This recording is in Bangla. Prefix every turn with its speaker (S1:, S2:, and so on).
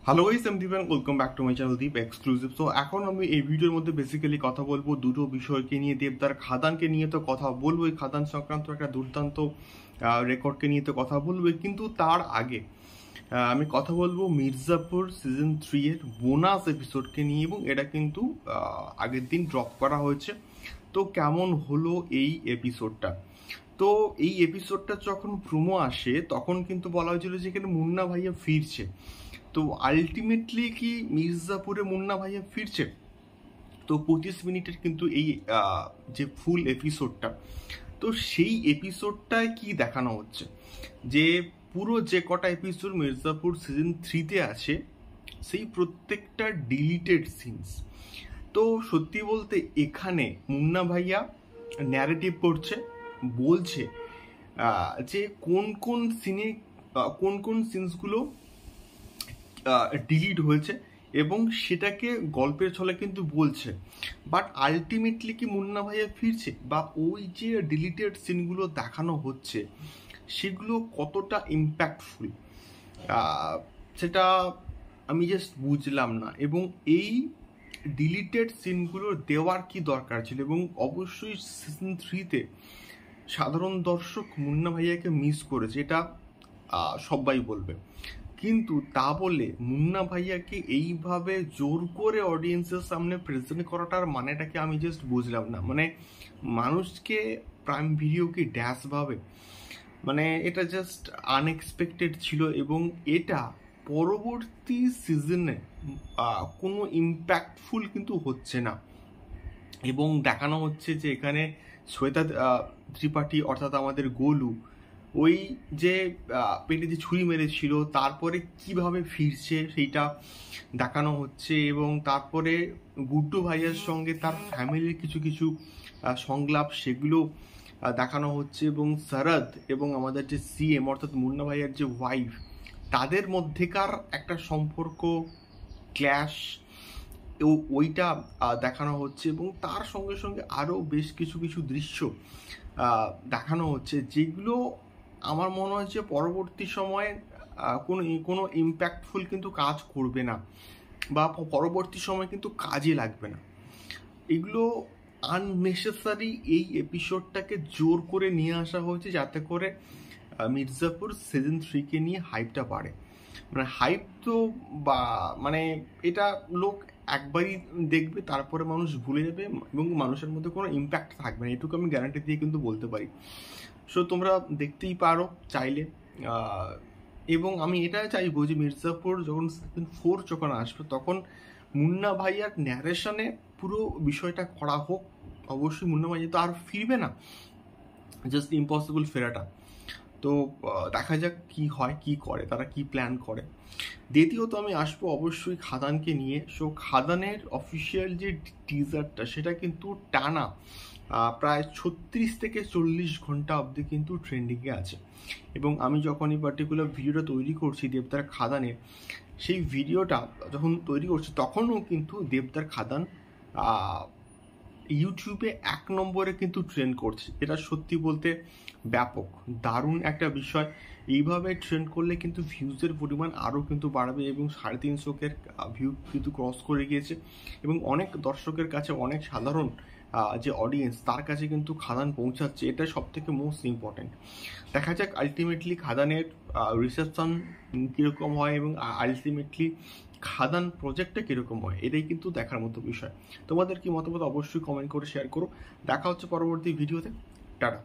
S1: হ্যালো গাইস, আমি Deep and welcome back to my channel Deep exclusive. So এখন আমি এই ভিডিওর মধ্যে বেসিক্যালি কথা বলবো দুটো বিষয়কে নিয়ে। দেবদার খাদানকে নিয়ে তো কথা বলবো, এই খাদান সংক্রান্ত একটা দুর্দান্ত রেকর্ডকে নিয়ে তো কথা বলবো, কিন্তু তার আগে আমি কথা বলবো মির্জাপুর সিজন 3 এর বোনাস এপিসোডকে নিয়ে, এবং এটা কিন্তু আগের দিন ড্রপ করা হয়েছে। তো কেমন হলো এই এপিসোডটা? তো এই এপিসোডটা যখন প্রোমো আসে তখন কিন্তু বলা হয়েছিল যে এখানে মুন্না ভাইয়া ফিরছে। তো আলটিমেটলি কি মির্জাপুরে মুন্না ভাইয়া ফিরছে? তো 25 মিনিটের কিন্তু এই যে ফুল এপিসোডটা, তো সেই এপিসোডটায় কি দেখানো হচ্ছে যে পুরো যে কটা এপিসোড মির্জাপুর সিজন 3-তে আছে সেই প্রত্যেকটা ডিলিটেড সিনস। তো সত্যি বলতে এখানে মুন্না ভাইয়া ন্যারেটিভ করছে, বলছে যে কোন কোন সিনে কোন কোন সিনসগুলো ডিলিট হয়েছে এবং সেটাকে গল্পের ছলে কিন্তু বলছে। বাট আলটিমেটলি কি মুন্না ভাইয়া ফিরছে, বা ওই যে ডিলিটেড সিনগুলো দেখানো হচ্ছে সেগুলো কতটা ইম্প্যাক্টফুল সেটা আমি জাস্ট বুঝলাম না। এবং এই ডিলিটেড সিনগুলো দেওয়ার কি দরকার ছিল? এবং অবশ্যই সিজন 3-তে সাধারণ দর্শক মুন্না ভাইয়াকে মিস করেছে, এটা সবাই বলবে। কিন্তু তা বলে মুন্না ভাইয়াকে এইভাবে জোর করে অডিয়েন্সের সামনে প্রেজেন্ট করাটার মানেটাকে আমি জাস্ট বুঝলাম না। মানে মানুষকে প্রাইম ভিডিও কি ড্যাশ ভাবে? মানে এটা জাস্ট আনএক্সপেক্টেড ছিল। এবং এটা পরবর্তী সিজনে কোনো ইম্প্যাক্টফুল কিন্তু হচ্ছে না। এবং দেখানো হচ্ছে যে এখানে শ্বেতা ত্রিপাঠী অর্থাৎ আমাদের গোলু ওই যে পেটে যে ছুরি মেরেছিল তারপরে কিভাবে ফিরছে সেইটা দেখানো হচ্ছে। এবং তারপরে গুড্ডু ভাইয়ার সঙ্গে তার ফ্যামিলির কিছু কিছু সংলাপ সেগুলো দেখানো হচ্ছে। এবং শরদ এবং আমাদের যে সিএম অর্থাৎ মুন্না ভাইয়ার যে ওয়াইফ, তাদের মধ্যেকার একটা সম্পর্ক ক্ল্যাশ ওইটা দেখানো হচ্ছে। এবং তার সঙ্গে সঙ্গে আরও বেশ কিছু কিছু দৃশ্য দেখানো হচ্ছে যেগুলো আমার মনে হয় যে পরবর্তী সময়ে কোনো ইম্প্যাক্টফুল কিন্তু কাজ করবে না, বা পরবর্তী সময় কিন্তু কাজে লাগবে না। এগুলো আননেসেসারি এই এপিসোডটাকে জোর করে নিয়ে আসা হয়েছে যাতে করে মির্জাপুর সিজন 3-কে নিয়ে হাইপটা বাড়ে। মানে হাইপ তো বা মানে এটা লোক একবারই দেখবে, তারপরে মানুষ ভুলে যাবে এবং মানুষের মধ্যে কোনো ইম্প্যাক্ট থাকবে না, এটুকু আমি গ্যারান্টি দিয়ে কিন্তু বলতে পারি। সো তোমরা দেখতেই পারো চাইলে। এবং আমি এটা চাইবো যে মির্জাপুর যখন সিজন 4 যখন আসবে তখন মুন্না ভাইয়ার ন্যারেশনে পুরো বিষয়টা করা হোক। অবশ্যই মুন্না ভাইয়া তো আর ফিরবে না, জাস্ট ইম্পসিবল ফেরাটা। তো দেখা যাক কি হয়, কি করে তারা, কি প্ল্যান করে। দ্বিতীয়ত আমি আসবো অবশ্যই খাদানকে নিয়ে। সো খাদানের অফিসিয়াল যে টিজারটা সেটা কিন্তু টানা প্রায় 36 থেকে 40 ঘন্টা অবধি কিন্তু ট্রেন্ডিংয়ে আছে। এবং আমি যখন এই পার্টিকুলার ভিডিওটা তৈরি করছি দেবদার খাদানের, সেই ভিডিওটা যখন তৈরি করছি তখনও কিন্তু দেবদার খাদান ইউটিউবে 1 নম্বরে কিন্তু ট্রেন্ড করছে। এটা সত্যি বলতে ব্যাপক দারুণ একটা বিষয়। এইভাবে ট্রেন্ড করলে কিন্তু ভিউজের পরিমাণ আরও কিন্তু বাড়বে এবং 350-কে ভিউ কিন্তু ক্রস করে গিয়েছে। এবং অনেক দর্শকের কাছে, অনেক সাধারণ যে অডিয়েন্স তার কাছে কিন্তু খাদান পৌঁছাচ্ছে, এটা সব থেকে মোস্ট ইম্পর্টেন্ট। দেখা যাক আলটিমেটলি খাদানের রিসেপশন কীরকম হয় এবং আলটিমেটলি খাদান প্রজেক্টটা কীরকম হয়, এটাই কিন্তু দেখার মতো বিষয়। তোমাদের কি মতামত অবশ্যই কমেন্ট করে শেয়ার করো। দেখা হচ্ছে পরবর্তী ভিডিওতে। টাটা।